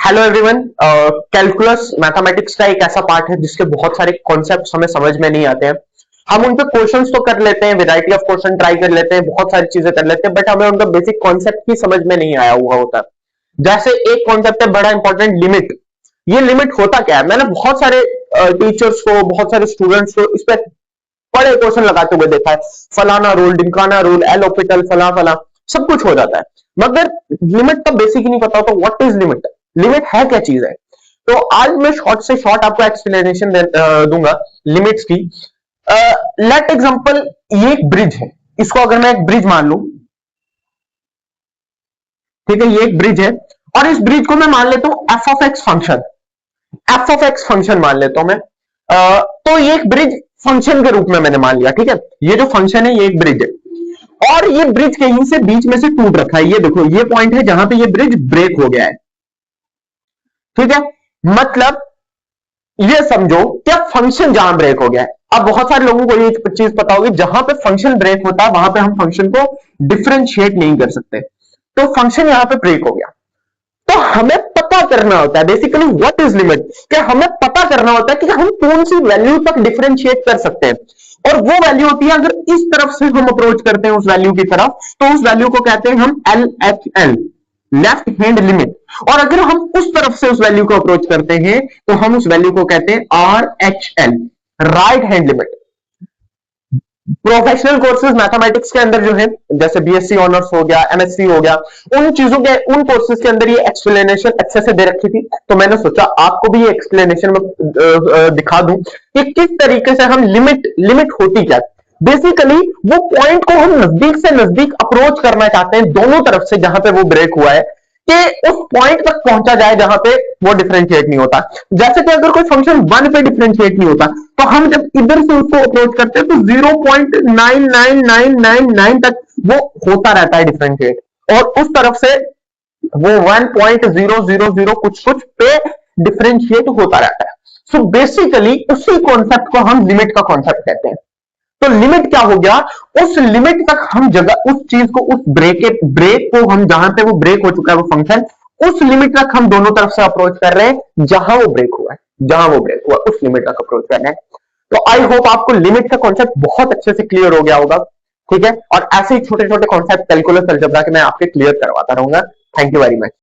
Hello everyone. Calculus mathematics का एक ऐसा पार्ट है जिसके बहुत सारे कॉन्सेप्ट्स हमें समझ में नहीं आते हैं। हम उन पे क्वेश्चंस तो कर लेते हैं, वैरायटी ऑफ क्वेश्चन ट्राई कर लेते हैं, बहुत सारी चीजें कर लेते हैं, बट हमें उनका बेसिक कॉन्सेप्ट ही समझ में नहीं आया हुआ होता। जैसे एक कॉन्सेप्ट है बड़ा इंपॉर्टेंट, लिमिट। ये लिमिट होता क्या है? मैंने बहुत सारे टीचर्स को, बहुत सारे स्टूडेंट्स को इस पे बड़े क्वेश्चन लगाते हुए देखा है। फलाना रूल, ढिमकाना रूल, एल ऑपिटल, फला फला, सब कुछ हो जाता है, मगर लिमिट का बेसिक ही नहीं पता होता। What is limit? लिमिट है क्या चीज है? तो आज मैं शॉर्ट से शॉर्ट आपको एक्सप्लेनेशन दूंगा लिमिट्स की। लेट एग्जांपल, ये एक ब्रिज है। इसको अगर मैं एक ब्रिज मान लूं, ठीक है, ये एक ब्रिज है और इस ब्रिज को मैं मान लेता हूं F of x function. F of x function मान लेता हूं मैं। तो ये एक ब्रिज फंक्शन के रूप में मैंने मान लिया, ठीक है। ये जो फंक्शन है ये एक ब्रिज है और ये ब्रिज कहीं से बीच में से टूट रखा है। ये देखो, ये पॉइंट है जहां पे ये ब्रिज ब्रेक हो गया है, ठीक है। मतलब ये समझो क्या फंक्शन जहां ब्रेक हो गया है। अब बहुत सारे लोगों को ये चीज पता होगी, जहां पे फंक्शन ब्रेक होता है वहां पे हम फंक्शन को डिफरेंशिएट नहीं कर सकते। तो फंक्शन यहां पे ब्रेक हो गया, तो हमें पता करना होता है बेसिकली व्हाट इज लिमिट। कि हमें पता करना होता है कि हम कौन सी वैल्यू तक डिफरेंशिएट कर सकते हैं, और वो वैल्यू होती है अगर इस तरफ से हम अप्रोच करते हैं उस वैल्यू की तरफ, तो उस वैल्यू को कहते हैं हम L H L, left hand limit. और अगर हम उस तरफ से उस वैल्यू को अप्रोच करते हैं तो हम उस वैल्यू को कहते हैं R H L, right hand limit. Professional courses mathematics के अंदर जो है, जैसे बीएससी ऑनर्स हो गया, एमएससी हो गया, उन चीजों के, उन कोर्सेज के अंदर ये एक्सप्लेनेशन अच्छे से दे रखी थी। तो मैंने सोचा आपको भी ये एक्सप्लेनेशन में दिखा दूं कि किस तरीके से हम लिमिट होती क्या। बेसिकली वो पॉइंट को हम नजदीक से नजदीक अप्रोच करना चाहते हैं दोनों तरफ से, जहां पे वो ब्रेक हुआ है, कि उस पॉइंट तक पहुंचा जाए जहां पे वो डिफरेंशिएट नहीं होता। जैसे कि अगर कोई फंक्शन 1 पे डिफरेंशिएट नहीं होता, तो हम जब इधर से उसको अप्रोच करते हैं तो 0.99999 तक वो होता रहता है डिफरेंशिएट, और उस तरफ से वो 1.000 कुछ कुछ पे डिफरेंशिएट होता रहता है। सो बेसिकली उसी कॉन्सेप्ट को हम लिमिट का कॉन्सेप्ट कहते हैं। तो लिमिट क्या हो गया? उस लिमिट तक हम जगह, उस चीज को, उस ब्रेक को हम, जहां पे वो ब्रेक हो चुका है वो फंक्शन, उस लिमिट तक हम दोनों तरफ से अप्रोच कर रहे हैं जहां वो ब्रेक हुआ है, जहां वो ब्रेक हुआ उस लिमिट तक अप्रोच कर रहे हैं। तो आई होप आपको लिमिट का कॉन्सेप्ट बहुत अच्छे से क्लियर हो गया होगा, ठीक है। और ऐसे ही छोटे छोटे कॉन्सेप्ट कैलकुलस अलजेब्रा के मैं आपके क्लियर करवाता रहूंगा। Thank you very much.